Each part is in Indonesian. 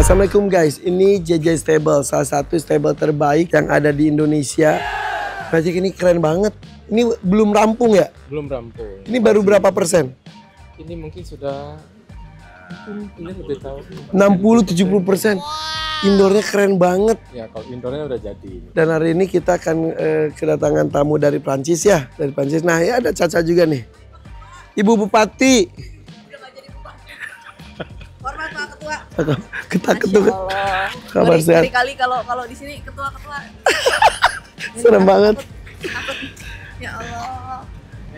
Assalamualaikum guys, ini JJ Stable, salah satu stable terbaik yang ada di Indonesia. Magic ini keren banget. Ini belum rampung ya? Belum rampung. Ini baru berapa persen? Ini mungkin sudah, mungkin lebih tahu. 60-70%. Indoornya keren banget. Ya kalau indoornya udah jadi. Dan hari ini kita akan kedatangan tamu dari Prancis ya, dari Prancis. Nah ya ada Caca juga nih, Ibu Bupati. Hormat Pak Ketua. Ketua. Kabar sehat. Kali kalau di sini ketua. Serem banget. Takut. Ya Allah.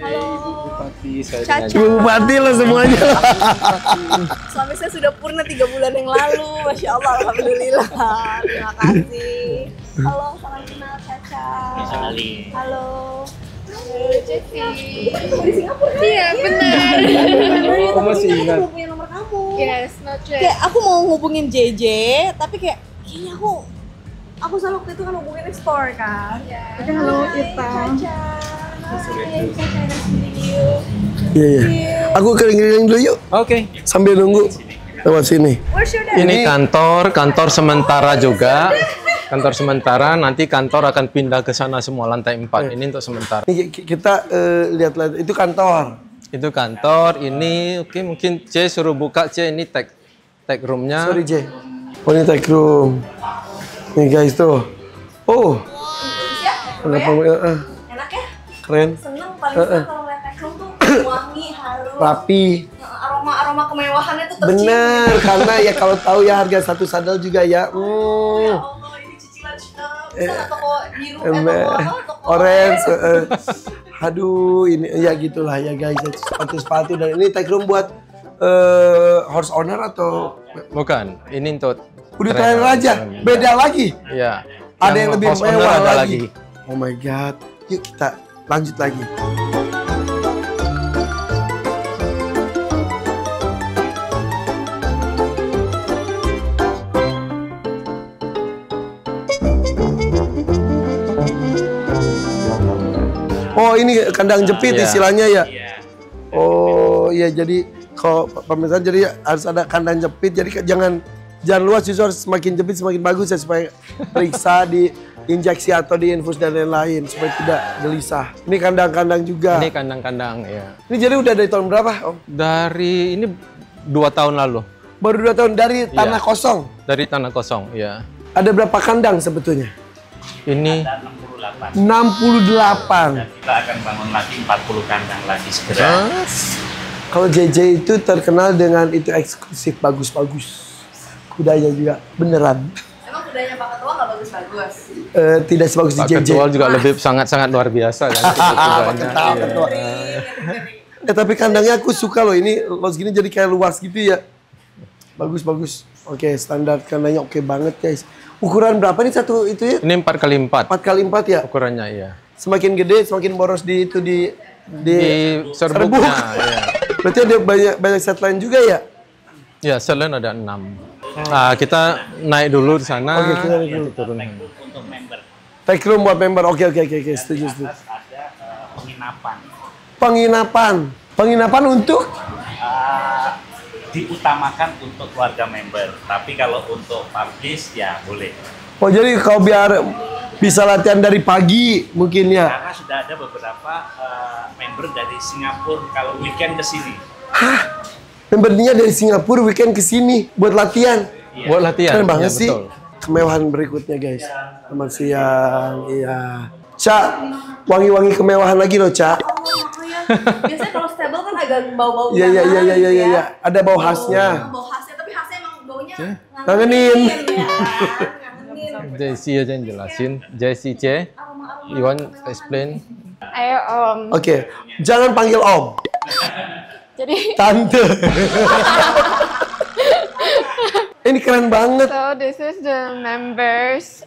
Halo. Ibu Bupati, saya Caca. Ibu Bupati lo semuanya. Suami saya sudah purna 3 bulan yang lalu. Masya Allah, alhamdulillah. Terima kasih. Halo, salam kenal Caca. Halo. Jessie. Di Singapura. Iya benar. Oh, masih ingat. Aku punya nomor kamu. Yes, not yet. Kayak aku mau hubungin JJ, tapi kayaknya aku selalu waktu itu kan hubungin Explore kan. Yeah. Oke, halo Ita. Iya. Aku keliling-keliling dulu yuk. Oke. Sambil nunggu lewat sini. Where's your dad? Ini kantor sementara juga. Kantor sementara, nanti kantor akan pindah ke sana semua lantai 4. Ini untuk sementara. Ini kita lihat itu kantor. Itu kantor, ini oke mungkin C suruh buka C, ini tag roomnya. Sorry J. Oh ini tech room. Nih guys tuh. Oh. Kenapa? Enak ya? Keren. Seneng paling seneng kalau ngeliat tech room tuh wangi, harum. Rapi. Aroma kemewahannya tuh tercium. Bener, karena ya kalau tahu ya harga satu sadel juga ya. Ya Allah, ini cicilan bisa toko biru, toko Orange. Aduh, ini ya gitulah ya guys. Sepatu dan ini tech room buat horse owner atau Bukan, ini untuk udah trainer aja. Beda lagi. Iya. Ada yang lebih house owner mewah ada lagi. Oh my god. Yuk kita lanjut lagi. Oh ini kandang jepit istilahnya ya? Oh iya jadi kalau pemirsa jadi harus ada kandang jepit, jadi jangan luas justru harus semakin jepit semakin bagus ya, supaya periksa di injeksi atau di infus dan lain-lain supaya tidak gelisah. Ini kandang-kandang juga. Ini kandang-kandang ya. Ini jadi udah dari tahun berapa Om? Dari ini 2 tahun lalu. Baru 2 tahun dari tanah kosong? Dari tanah kosong, ya. Ada berapa kandang sebetulnya? Ini 68. Dan kita akan bangun lagi 40 kandang lagi segera. Kalau JJ itu terkenal dengan itu eksklusif, bagus-bagus. Kudanya juga beneran. Emang kudanya Pak Ketua nggak bagus-bagus? Tidak sebagus Pak di JJ. Ketua juga lebih sangat-sangat luar biasa kan. Ketua. Tapi kandangnya aku suka loh, ini los gini jadi kayak luas gitu ya. Bagus-bagus. Oke, standar kandangnya oke banget guys. Ukuran berapa nih satu itu ya? Ini 4x4. 4x4 ya? Ukurannya iya. Semakin gede semakin boros di serbuknya. Ya. Berarti ada banyak set lain juga ya? Ya, selain ada 6. Nah, kita naik dulu di sana. Oke, kita naik dulu. Turun. Untuk member. Tech room buat member. Oke, setuju. Ada penginapan. Penginapan untuk? Diutamakan untuk keluarga member. Tapi kalau untuk publish ya boleh. Oh jadi kalau biar bisa latihan dari pagi mungkin ya? Karena sudah ada beberapa member dari Singapura kalau weekend ke sini. Hah? Membernya dari Singapura weekend ke sini buat latihan? Iya. Buat latihan. Keren banget ya, sih. betul. Kemewahan berikutnya guys. Selamat siang. Iya. Cak, wangi-wangi kemewahan lagi loh Cak. Biasanya kalau stable kan agak bau-bau. Iya. Ada bau khasnya. Bau khasnya, tapi khasnya emang baunya Ngangenin. Ngangenin. Jessie aja yang jelasin. Jessie C. You want explain? Ayo Oke, jangan panggil Om. Jadi Tante. Ini keren banget. so this is the members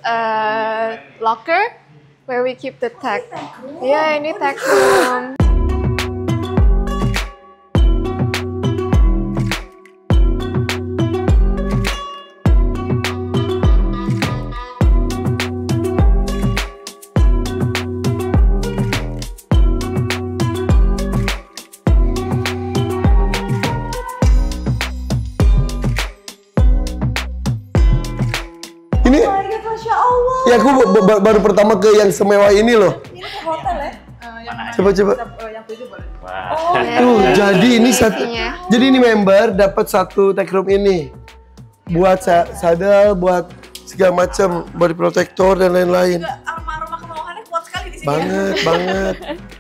locker where we keep the tag. Ya ini tag room. aku baru pertama ke yang semewah ini loh. Ini ke hotel ya? Coba. Yang 7 boleh. Tuh, jadi ini satu. Isinya. Jadi ini member dapat satu tech room ini. Buat saddle, buat segala macam, body protector dan lain-lain. Aroma kemauannya kuat sekali di sini. Banget.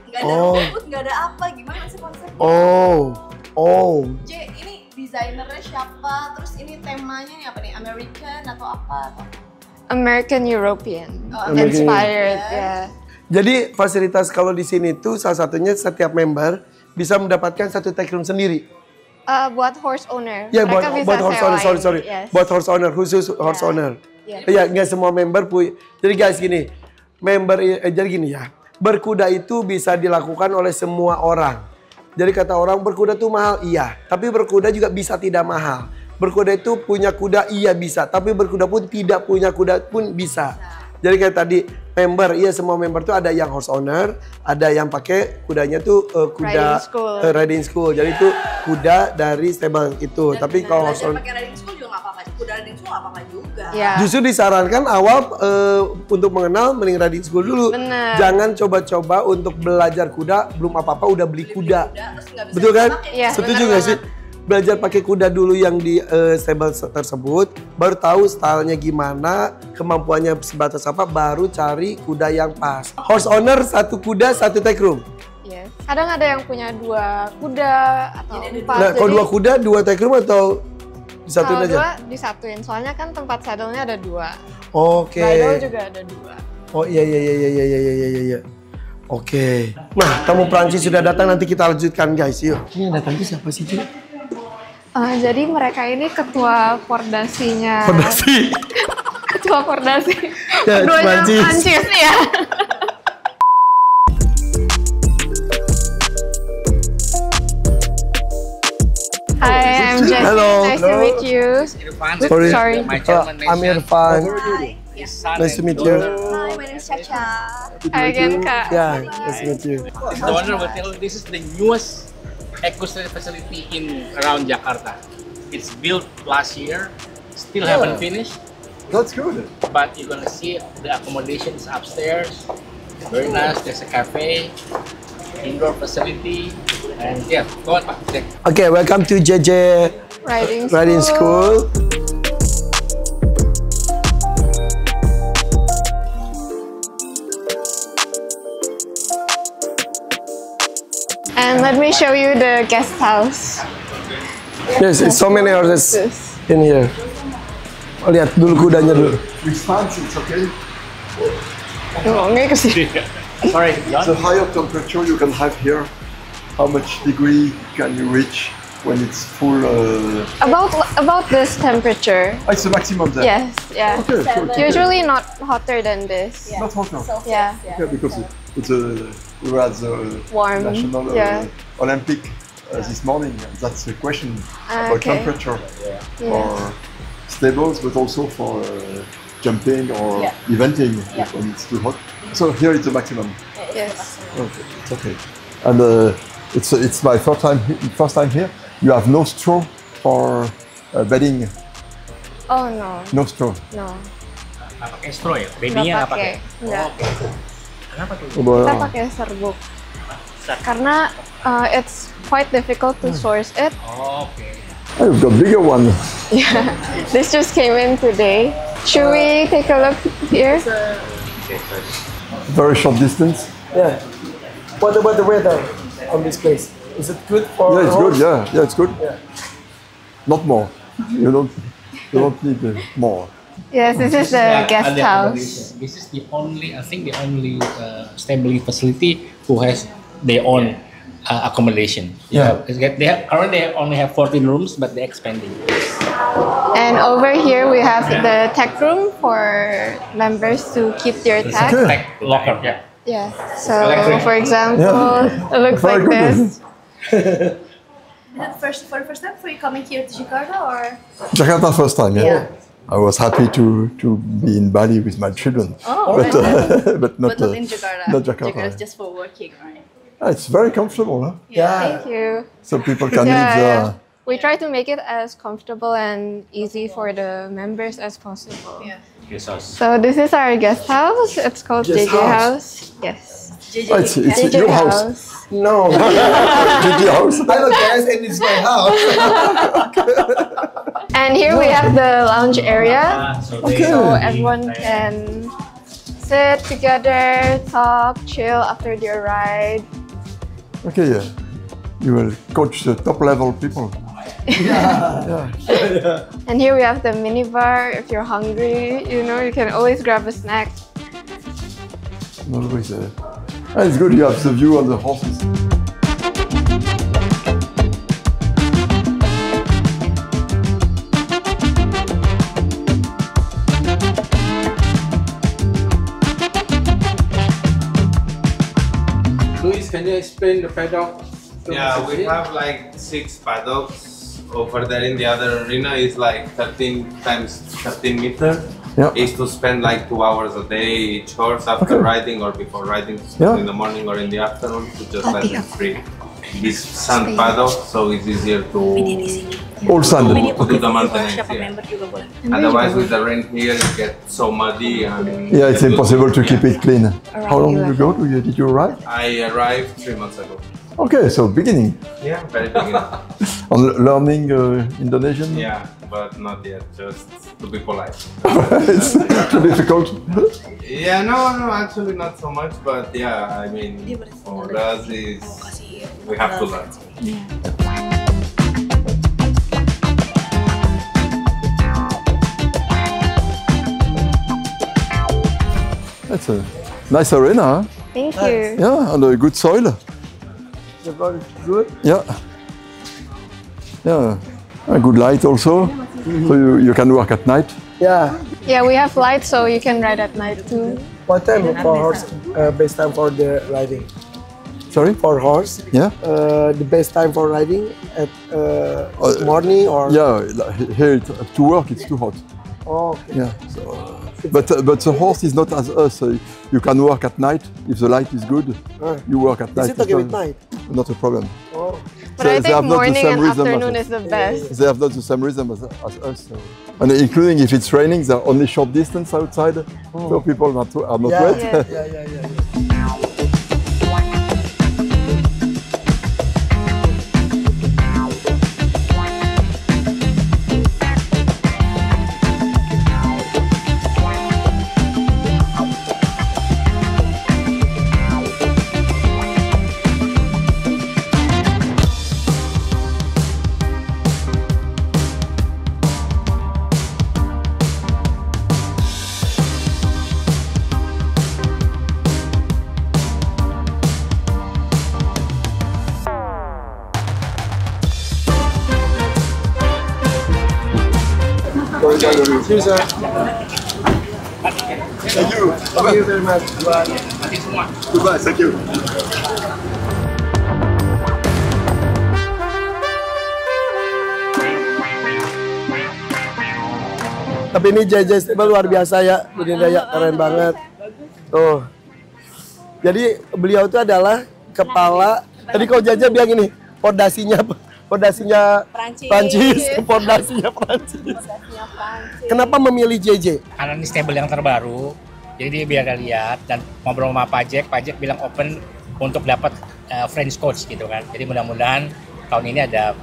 Nggak ada rumput, nggak ada apa. Gimana sih konsepnya? Oh. J, ini desainernya siapa? Terus ini temanya nih apa nih? American atau apa? American European American. inspired, yeah. Jadi fasilitas kalau di sini tuh salah satunya setiap member bisa mendapatkan satu tech room sendiri. Buat horse owner. Ya, Mereka bisa buat horse owner, sewain. sorry. Yes. Buat horse owner, khusus horse owner. Yeah. Ya, nggak semua member punya. Jadi guys gini, jadi gini ya, berkuda itu bisa dilakukan oleh semua orang. Jadi kata orang berkuda tuh mahal, iya. Tapi berkuda juga bisa tidak mahal. Berkuda itu punya kuda, iya bisa. Tapi berkuda pun tidak punya kuda pun bisa. Jadi kayak tadi member, iya semua member tuh ada yang horse owner, ada yang pakai kudanya tuh kuda riding school. Jadi itu kuda dari stable itu. Dan tapi kalau horse owner pakai riding school juga nggak apa-apa. Kuda riding school nggak apa-apa juga. Yeah. justru disarankan awal untuk mengenal mending riding school dulu. Bener. Jangan coba-coba untuk belajar kuda terus nggak bisa betul kan? dipakai. Iya, Setuju bener nggak sih? banget. Belajar pakai kuda dulu yang di stable tersebut, baru tahu stylenya gimana, kemampuannya sebatas apa, baru cari kuda yang pas. Horse owner satu kuda satu tech room. Yes. Kadang ada yang punya 2 kuda atau 4. Nah, kalau 2 kuda 2 tech room atau disatuin kalau aja? 2 disatuin, soalnya kan tempat saddle-nya ada 2. Oke. Bridle juga ada 2. Oh iya. Oke. Nah, tamu Prancis sudah datang, nanti kita lanjutkan guys. Yuk. Ini yang datang itu siapa sih, Ci? Jadi mereka ini ketua pordasinya. Pordasi. Ketua pordasi. Ya, Keduanya Prancis. Prancis ya. Hi, I'm Jessie. Hello. Nice to meet you. Sorry. My German nation. I'm Irfan. Hi. Is Sun Nice to and meet you. Hi, my name is Chacha. Hi again, Kak. Yeah, nice to meet you. The owner will tell you this is the newest equestrian facility in around Jakarta. It's built last year, still haven't finished, That's good. but you're gonna see the accommodations upstairs. Very nice. There's a cafe, indoor facility, and yeah, go on, Pak. Check. Okay, welcome to JJ Riding School. And let me show you the guest house. Yes, it's so many horses This. in here. Oh, lihat dulu kudanya dulu. With fans, it's okay. Oh, nggak ke sini. Sorry, John. The higher temperature you can have here, how much degree can you reach when it's full? About this temperature. It's the maximum there. Yes, yeah. Okay, so it's okay. Usually not hotter than this. Not hotter. Yeah. Yeah, because it's we were at the Warm, national yeah. Olympic this morning. That's the question about Okay. temperature for stables, but also for jumping or eventing when it's too hot. So here it's the maximum. Yes. Okay, it's okay. And it's my first time here. You have no straw for bedding. Oh no, No straw. no. Nggak pakai straw ya? Nggak Beddingnya nggak pakai. pakai. Nggak. Kenapa tuh? Kita pakai serbuk. Karena it's quite difficult to source it. Oh, oke. I've got bigger one. Yeah. This just came in today. Should we take a look here? Very short distance. Yeah. What about the weather on this place? Is it good for Yeah, it's good. horse? Yeah, it's good. Yeah. Not more. You don't need more. Yes, this is the guest house. This is the only, I think, the only stabling facility who has their own accommodation. Yeah. Currently they only have 14 rooms, but they're expanding. And over here we have the tech room for members to keep their tech. Okay. Tech locker. Yeah. Yeah. So, for example, it looks Very like good. this. For the first time for you coming here to Jakarta or? Jakarta first time. Yeah. Yeah. I was happy to be in Bali with my children. Oh, but not but not in Jakarta. Not Jakarta. Jakarta's just for working, right? It's very comfortable. Huh? Yeah. Thank you. So people can Yeah, live yeah. we try to make it as comfortable and easy for the members as possible. Yeah. So this is our guest house. It's called Guest JJ house. House. Yes. Oh, it's JJ your house. No. JJ house. Halo guys, and it's my house. And here we have the lounge area. Okay. So everyone can sit together, talk, chill after their ride. Okay, yeah. You will coach the top level people. And here we have the mini bar. If you're hungry, you know, you can always grab a snack. Always. It's good. You have the view on the horses. Luis, can you explain the paddock? Yeah, we have like 6 paddocks over there in the other arena. Is like 13 times 13 meter. Yeah. Is to spend like 2 hours a day each horse after Okay. riding or before riding, to spend Yeah. in the morning or in the afternoon to just let them free. This sand paddock, so it's easier to All sand. to do the maintenance. Yeah. Otherwise, with the rain here, it gets so muddy and Yeah, it's impossible to keep it clean. Around How long you. ago did you arrive? I arrived 3 months ago. Okay, so beginning. Yeah, very beginning. On learning Indonesian. Yeah, but not yet. Just to be polite. It's too difficult. Yeah, no, actually not so much, but yeah, I mean, for us is we have to learn. That's a nice arena, huh? Thank you. Yeah, on a good soil. The bar is good. Yeah. Yeah. A good light also. So you can work at night. Yeah. Yeah, we have lights so you can ride at night too. What time for horse? Best time for the riding? Sorry? For horse? Yeah? The best time for riding at morning or? Yeah, here to work it's too hot. Oh, okay. Yeah. So, but the horse is not as us. You can work at night if the light is good. You work at night. Is it okay with not- night? Not a problem. Oh. But I They have think not the morning same and rhythm as afternoon us. is the best. They have not the same rhythm as us. So. And including if it's raining, they're only short distance outside, so people are not Yeah, wet. Yeah. See you, sir. Thank you. Thank you very much. Bye. Goodbye. Thank you. Tapi ini JJ Stable luar biasa ya, Budinda ya, keren banget. Tuh. Jadi beliau itu adalah kepala. Tadi kalau JJ bilang ini, pondasinya Prancis, pondasinya Prancis. Kenapa memilih JJ? Karena ini stable yang terbaru, jadi dia biar lihat dan ngobrol sama Pajek bilang open untuk dapat French coach gitu kan. Jadi mudah-mudahan tahun ini ada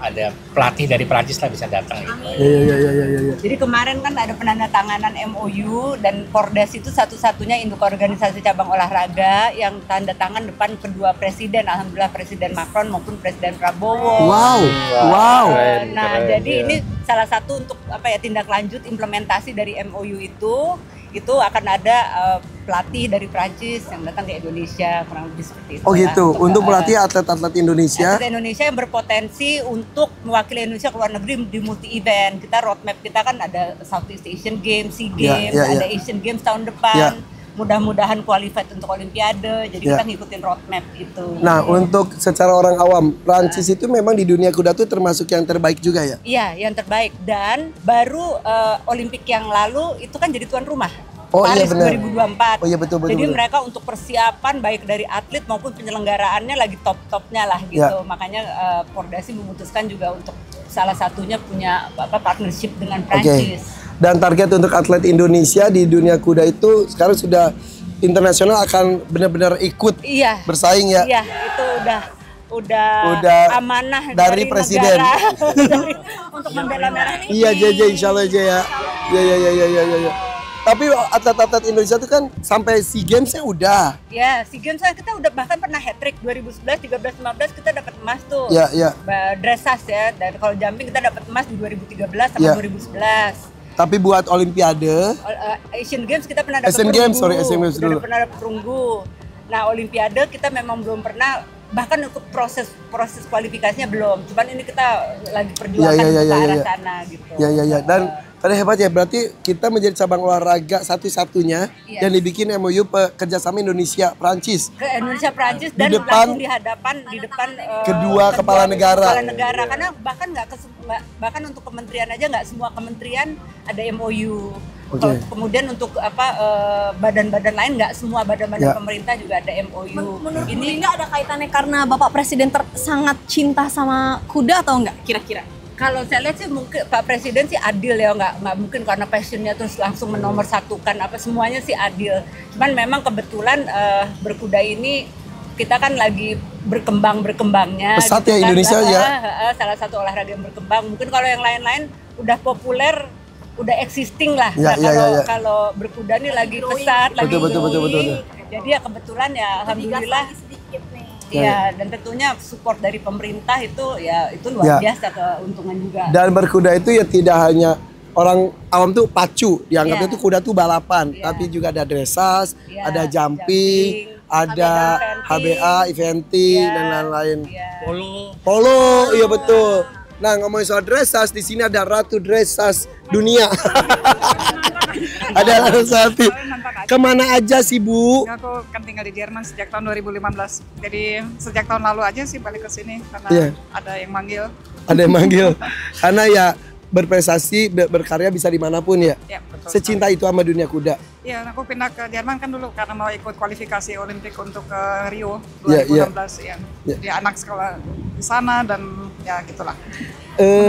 pelatih dari Prancis lah bisa datang gitu. Iya. Jadi kemarin kan ada penandatanganan MOU dan Pordas itu satu-satunya induk organisasi cabang olahraga yang tanda tangan depan kedua presiden, alhamdulillah Presiden Macron maupun Presiden Prabowo. Wow. Nah, keren, jadi ya. ini salah satu untuk tindak lanjut implementasi dari MOU itu akan ada pelatih dari Prancis yang datang ke Indonesia, kurang lebih seperti itu. Oh gitu, untuk melatih atlet-atlet Indonesia. Atlet Indonesia yang berpotensi untuk mewakili Indonesia ke luar negeri di multi event. Kita roadmap kita kan ada Southeast Asian Games, SEA Games, ada Asian Games tahun depan. Ya. Mudah-mudahan qualified untuk Olimpiade. Jadi Ya. kita ngikutin roadmap itu. Nah, untuk secara orang awam, Prancis itu memang di dunia kuda tuh termasuk yang terbaik juga ya? Iya, yang terbaik. Dan baru Olimpik yang lalu itu kan jadi tuan rumah. Oh iya Paris benar. 2024. Oh iya betul. Jadi mereka untuk persiapan baik dari atlet maupun penyelenggaraannya lagi top-topnya lah gitu. Ya. Makanya Pordasi memutuskan juga untuk salah satunya punya partnership dengan Oke. Prancis. Dan target untuk atlet Indonesia di dunia kuda itu sekarang sudah internasional akan benar-benar ikut Iya. bersaing ya. Iya, itu udah amanah dari presiden. negara. Untuk membela merah putih. Iya JJ, insya Allah JJ ya. Iya. Tapi atlet-atlet Indonesia itu kan sampai SEA Games-nya udah. Ya, SEA Games kita udah bahkan pernah hat-trick 2011, 13, 15 kita dapat emas tuh. Iya. Dressage ya, dan kalau jumping kita dapat emas di 2013 sama Iya. 2011. Tapi buat Olimpiade, Asian Games kita pernah dapat Asian Games dulu. Pernah dapat perunggu. Nah, Olimpiade kita memang belum pernah, bahkan untuk proses kualifikasinya belum. Cuman ini kita lagi perjuangan ke arah sana gitu. Iya. Dan tadi hebat ya, berarti kita menjadi cabang olahraga satu-satunya yang dibikin MOU kerjasama Indonesia Prancis. Ke Indonesia Prancis dan depan, langsung di depan kedua kepala negara. Karena bahkan untuk kementerian aja nggak semua kementerian ada MOU. Kemudian untuk badan-badan lain nggak semua badan-badan pemerintah juga ada MOU. Menurut ini nggak ada kaitannya karena Bapak Presiden sangat cinta sama kuda atau enggak kira-kira? Kalau saya lihat sih mungkin Pak Presiden sih adil ya, nggak mungkin karena passionnya terus langsung menomorsatukan semuanya sih adil. Cuman memang kebetulan berkuda ini kita kan lagi berkembangnya. Pesat gitu ya Indonesia kan. ya. Salah satu olahraga yang berkembang. Mungkin kalau yang lain-lain udah populer, udah existing lah. Kalau berkuda nih lagi pesat, lagi betul. Jadi ya kebetulan ya alhamdulillah. Iya, dan tentunya support dari pemerintah itu luar biasa keuntungan juga. Dan berkuda itu ya tidak hanya orang awam tuh pacu, dianggapnya tuh kuda tuh balapan, tapi juga ada dressage, ada jumping, ada HBA, eventing dan lain-lain. Polo, iya betul. Nah, ngomongin soal dressage, di sini ada ratu dressage dunia. Ada satu. Kemana aja sih, Bu? Aku kan tinggal di Jerman sejak tahun 2015. Jadi sejak tahun lalu aja sih balik ke sini karena ada yang manggil. Ada yang manggil. Karena ya berprestasi, berkarya bisa dimanapun ya. Ya, betul. Secinta itu sama dunia kuda. Iya, aku pindah ke Jerman kan dulu karena mau ikut kualifikasi Olimpik untuk ke Rio 2016 ya. Jadi anak sekolah di sana dan ya gitulah.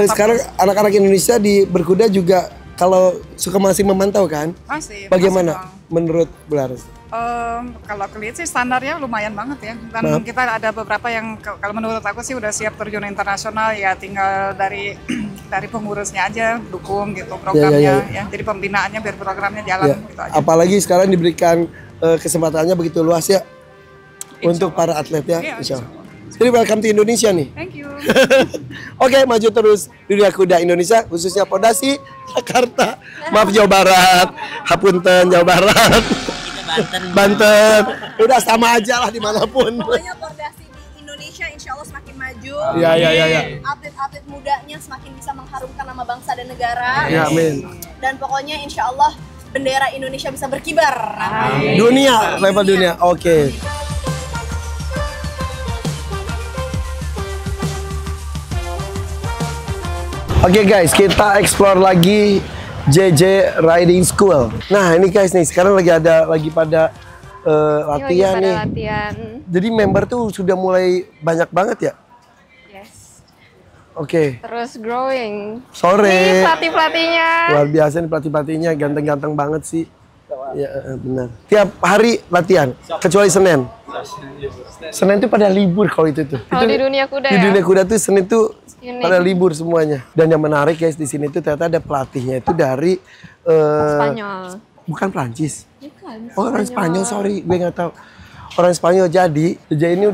Sekarang anak-anak Indonesia di berkuda juga kalau suka masih memantau kan? Masih. Bagaimana menurut Bu Laras? Kalau aku lihat sih standarnya lumayan banget ya. Dan kita ada beberapa yang kalau menurut aku sih udah siap terjun internasional ya, tinggal dari pengurusnya aja dukung gitu programnya ya. Jadi pembinaannya biar programnya jalan gitu aja. Apalagi sekarang diberikan kesempatannya begitu luas ya untuk para atlet ya. Insya Allah. Jadi welcome to Indonesia nih. Thank you. Oke, maju terus dunia kuda Indonesia, khususnya Pondasi Jakarta. Maaf Jawa Barat, Hapunten Jawa Barat. Banten. Udah sama aja lah dimanapun. Pokoknya Pondasi di Indonesia insya Allah semakin maju. Iya. Atlet-atlet mudanya semakin bisa mengharumkan nama bangsa dan negara. Ya, amin. Dan pokoknya insya Allah bendera Indonesia bisa berkibar. Amin. Dunia, level dunia. Oke. Oke guys, kita explore lagi JJ Riding School. Nah ini guys nih, sekarang lagi pada latihan nih. Jadi member tuh sudah mulai banyak banget ya? Yes. Oke. Terus growing. Sore. Ini pelatih-pelatihnya. Luar biasa nih pelatih-pelatihnya, ganteng-ganteng banget sih. Ya benar. Tiap hari latihan, kecuali Senin. Senin tuh pada libur kalau itu tuh. Kalau di dunia kuda di ya? dunia kuda tuh Senin tuh Unik. pada libur semuanya. Dan yang menarik guys di sini tuh ternyata ada pelatihnya itu dari Spanyol. Bukan Prancis. Bukan. Oh, orang Spanyol, sorry, gue nggak tahu. Orang Spanyol jadi ini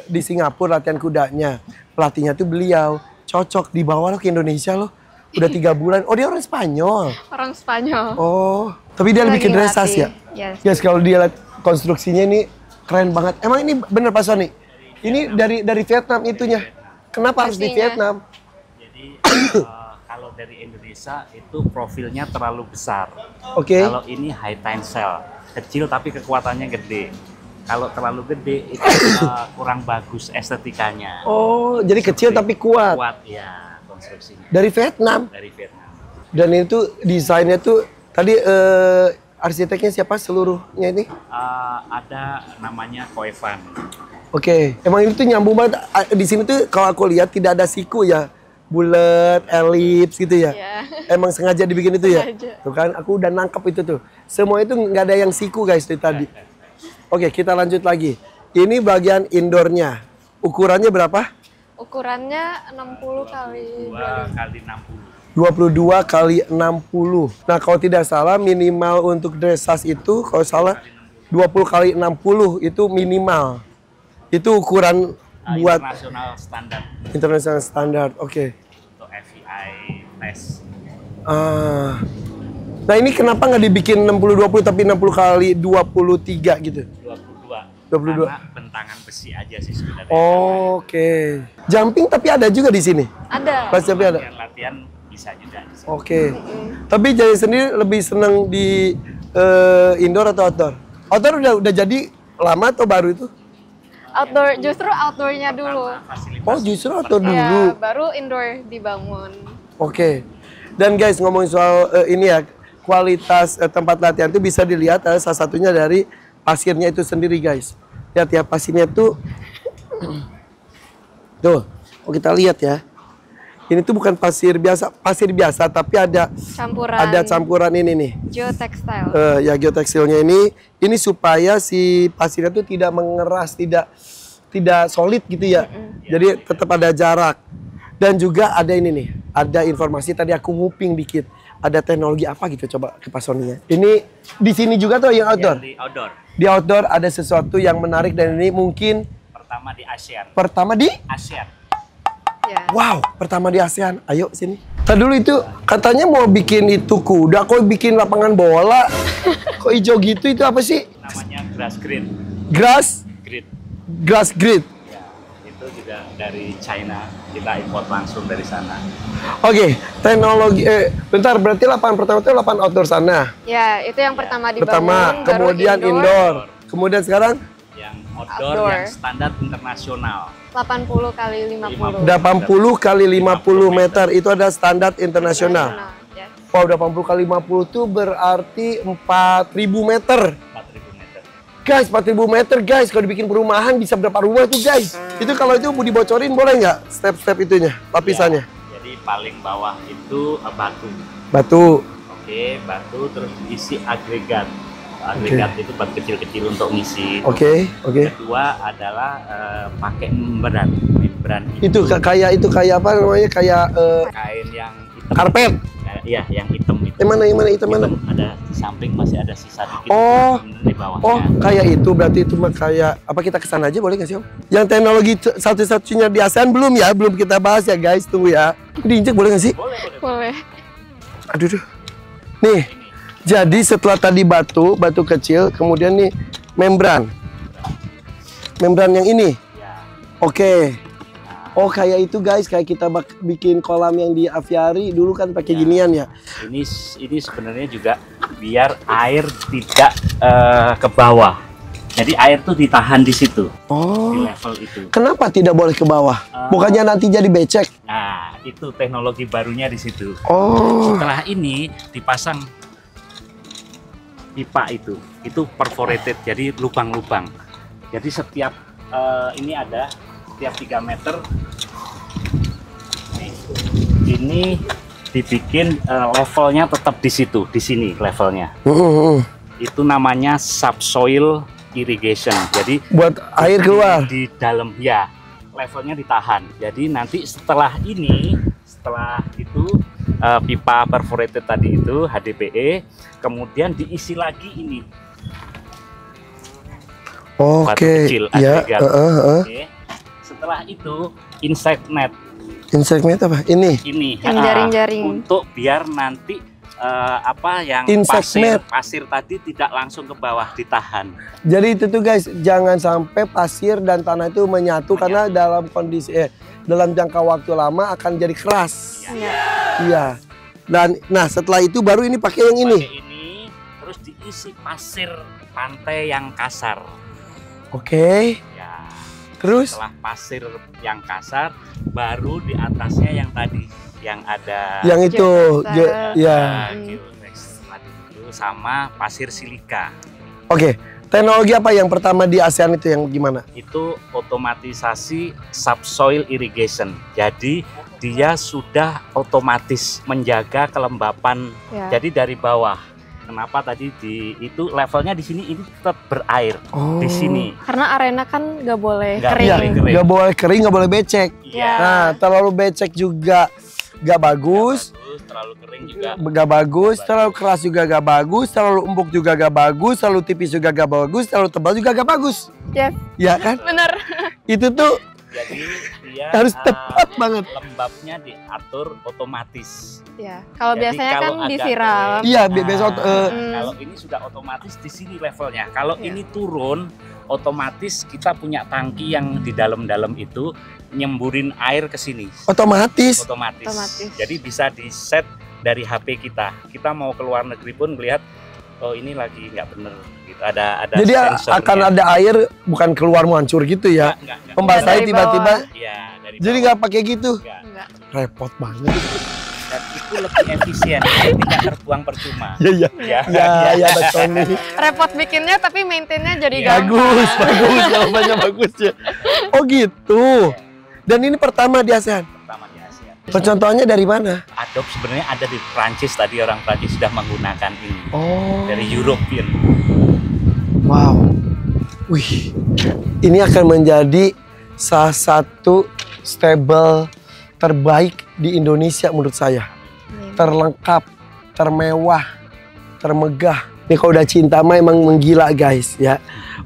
di Singapura latihan kudanya. Pelatihnya tuh beliau cocok dibawa lo ke Indonesia loh. Udah 3 bulan. Oh dia orang Spanyol. Orang Spanyol. Oh, tapi dia lebih ke dressage ya. Yes. Guys, kalau dia lihat konstruksinya ini keren banget. Emang ini bener Pak Sony? Ini dari Vietnam itunya. Kenapa harus di Vietnam? Jadi kalau dari Indonesia itu profilnya terlalu besar. Oke. Kalau ini high tensile, kecil tapi kekuatannya gede. Kalau terlalu gede itu kurang bagus estetikanya. Oh, jadi kecil tapi kuat. Kuat ya konstruksinya. Dari Vietnam. Dari Vietnam. Dan itu desainnya tuh tadi arsiteknya siapa seluruhnya ini? Ada namanya Koevan. Oke, emang itu nyambung banget. Di sini tuh kalau aku lihat tidak ada siku ya. bulat, elips gitu ya. Emang sengaja dibikin itu ya? Sengaja. Tuh kan, aku udah nangkep itu tuh. Semua itu nggak ada yang siku guys dari tadi. Oke, kita lanjut lagi. Ini bagian indoornya. Ukurannya berapa? Ukurannya 60 kali 2 kali 60. 22 kali 60. Nah, kalau tidak salah minimal untuk dressage itu kalau salah 20 kali 60 itu minimal. Itu ukuran buat internasional standar international standard. Oke. untuk FEI tes. Nah, ini kenapa nggak dibikin 60-20 tapi 60 kali 23 gitu? 22. Karena bentangan besi aja sih sebenarnya. Oke. Jumping tapi ada juga di sini? Ada. Pas jumping ada? Latihan bisa juga. Oke. Tapi jadi sendiri lebih seneng di indoor atau outdoor? Outdoor udah jadi lama atau baru itu? Outdoor, justru outdoornya dulu. Oh, justru outdoor Ya, dulu. baru indoor dibangun. Oke. Dan guys, ngomongin soal ini ya, kualitas tempat latihan itu bisa dilihat salah satunya dari pasirnya itu sendiri guys. Lihat ya, pasirnya tuh tuh, kalau kita lihat ya, ini tuh bukan pasir biasa tapi ada campuran ini nih. Geotextile. Ya, geotekstilnya ini supaya si pasirnya tuh tidak mengeras, tidak solid gitu ya. Jadi tetap ada jarak. Dan juga ada ini nih, ada informasi tadi aku nguping dikit. Ada teknologi apa gitu, coba ke Pak Sony ya. Ini di sini juga tuh yang outdoor. Ya, di outdoor. Di outdoor ada sesuatu yang menarik dan ini mungkin Pertama di ASEAN. pertama di ASEAN. Wow, pertama di ASEAN. Ayo sini. Tadi dulu itu katanya mau bikin itu kuda, kok bikin lapangan bola? Kok hijau gitu, itu apa sih? Namanya grass grid. Grass? Grid. Grass grid. Ya, itu juga dari China. Kita import langsung dari sana. Oke, teknologi. Bentar, berarti lapangan pertama itu lapangan outdoor sana. Ya, itu yang pertama dibangun. Pertama, baru kemudian indoor. Kemudian sekarang? Yang outdoor, yang standar internasional. 80 kali 50. 80 kali 50 meter itu ada standar internasional. Wow, 80 kali 50 itu berarti 4.000 meter. 4.000 meter. Guys, 4.000 meter guys. Kalau dibikin perumahan bisa berapa rumah tuh guys? Itu kalau itu mau dibocorin boleh nggak? Step-step itunya, lapisannya. Ya, jadi paling bawah itu batu. Batu. Oke, batu terus diisi agregat. Agregat itu buat kecil-kecil untuk ngisi. Oke. Kedua adalah pakai membran. Itu kayak apa namanya? Kayak kain yang hitam. Karpet. Iya, yang hitam itu. Yang mana hitam mana? Ada di samping masih ada sisa dikit. Oh. Di bawahnya. Oh, kayak itu berarti itu mah kayak apa, kita kesana aja boleh nggak sih Om? Yang teknologi satu-satunya di ASEAN belum ya, belum kita bahas ya guys, tunggu ya. Diinjek boleh nggak sih? Boleh. Aduh. Nih, jadi setelah tadi batu kecil, kemudian nih membran yang ini. Oke. Oh, kayak itu guys, kayak kita bikin kolam yang di aviari dulu kan pakai ginian ya. Ini sebenarnya juga biar air tidak ke bawah. Jadi air tuh ditahan di situ. Oh. Di level itu. Kenapa tidak boleh ke bawah? Bukannya nanti jadi becek? Nah, itu teknologi barunya di situ. Oh. Setelah ini dipasang pipa itu perforated, jadi lubang-lubang. Jadi setiap ini ada setiap 3 meter ini dibikin levelnya tetap di situ, di sini levelnya. Itu namanya subsoil irrigation. Jadi buat air keluar di dalam, ya levelnya ditahan. Jadi nanti setelah itu pipa perforated tadi itu HDPE, kemudian diisi lagi ini. Batu kecil, agregat. Oke. Setelah itu insect net. Insect net apa? Ini. Yang jaring-jaring. Untuk biar nanti yang pasir tadi tidak langsung ke bawah, ditahan. Jadi itu tuh guys, jangan sampai pasir dan tanah itu menyatu. Karena dalam kondisi dalam jangka waktu lama akan jadi keras. Iya. Dan nah setelah itu baru ini pakai yang ini. Pakai ini terus diisi pasir pantai yang kasar. Oke. Ya. Terus setelah pasir yang kasar, baru di atasnya yang tadi yang ada yang itu ya itu sama pasir silika. Oke. Teknologi apa yang pertama di ASEAN itu yang gimana? Itu otomatisasi subsoil irrigation. Jadi dia sudah otomatis menjaga kelembapan. Jadi dari bawah. Kenapa tadi itu levelnya di sini ini tetap berair di sini. Karena arena kan nggak boleh Nggak kering. Nggak boleh kering, nggak boleh becek. Iya. Nah, terlalu becek juga nggak bagus. Terlalu kering juga nggak bagus, terlalu keras juga nggak bagus, terlalu empuk juga nggak bagus, terlalu tipis juga nggak bagus, terlalu tebal juga nggak bagus. Yes. Ya kan? Bener. Itu tuh jadi dia harus tepat banget. Lembabnya diatur otomatis. Ya, kalau Jadi biasanya kalau kan agak disiram. kering, Iya, biasa kalau ini sudah otomatis di sini levelnya. Kalau ini turun, otomatis kita punya tangki yang di dalam-dalam itu nyemburin air ke sini. Otomatis. Jadi bisa di set dari HP kita. Kita mau ke luar negeri pun melihat, oh ini lagi nggak bener. Gitu. Ada Jadi sensornya. akan ada air bukan keluar hancur gitu ya. Enggak. Pembasahi tiba-tiba. Iya, dari Jadi bawah. nggak pakai gitu. Enggak. Repot banget. Dan itu lebih efisien, tidak terbuang percuma. Iya. Ya betul nih. Repot bikinnya tapi maintainnya jadi Bagus, jawabannya bagus ya. Oh gitu. Dan ini pertama di ASEAN. Pertama di ASEAN. Contohnya dari mana? Adobe sebenarnya ada di Prancis, tadi orang Prancis sudah menggunakan ini. Oh. Dari European. Wow. Wih. Ini akan menjadi salah satu stable terbaik di Indonesia menurut saya. Terlengkap, termewah, termegah. Ini kalau udah cinta mah emang menggila guys ya.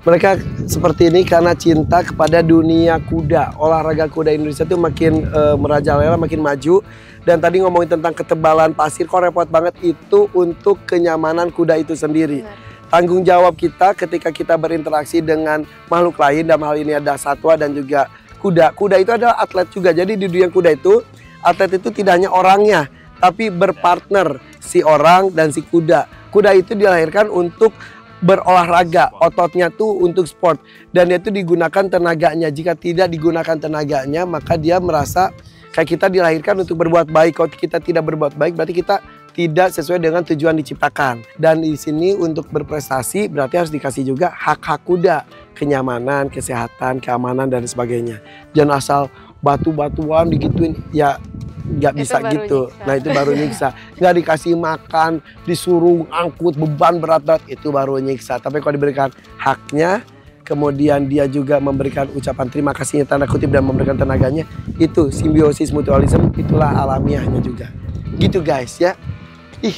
Mereka seperti ini karena cinta kepada dunia kuda. Olahraga kuda Indonesia itu makin merajalela, makin maju. Dan tadi ngomongin tentang ketebalan pasir, kok repot banget itu untuk kenyamanan kuda itu sendiri. Tanggung jawab kita ketika kita berinteraksi dengan makhluk lain, dalam hal ini ada satwa dan juga kuda. Kuda itu adalah atlet juga. Jadi di dunia kuda itu, atlet itu tidak hanya orangnya, tapi berpartner si orang dan si kuda. Kuda itu dilahirkan untuk berolahraga, ototnya tuh untuk sport, dan itu digunakan tenaganya. Jika tidak digunakan tenaganya, maka dia merasa kayak kita dilahirkan untuk berbuat baik. Kalau kita tidak berbuat baik, berarti kita tidak sesuai dengan tujuan diciptakan. Dan di sini untuk berprestasi berarti harus dikasih juga hak-hak kuda, kenyamanan, kesehatan, keamanan dan sebagainya. Jangan asal batu-batuan digituin, ya nggak bisa gitu. Nah itu baru nyiksa. Nggak dikasih makan, disuruh angkut beban berat-berat, itu baru nyiksa. Tapi kalau diberikan haknya, kemudian dia juga memberikan ucapan terima kasihnya tanda kutip dan memberikan tenaganya, itu simbiosis mutualisme, itulah alamiahnya juga. Gitu guys ya.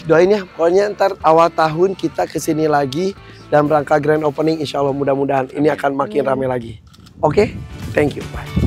Doain ya, pokoknya ntar awal tahun kita kesini lagi dalam rangka grand opening, insya Allah mudah-mudahan ini akan makin ramai lagi. Oke? Thank you, bye.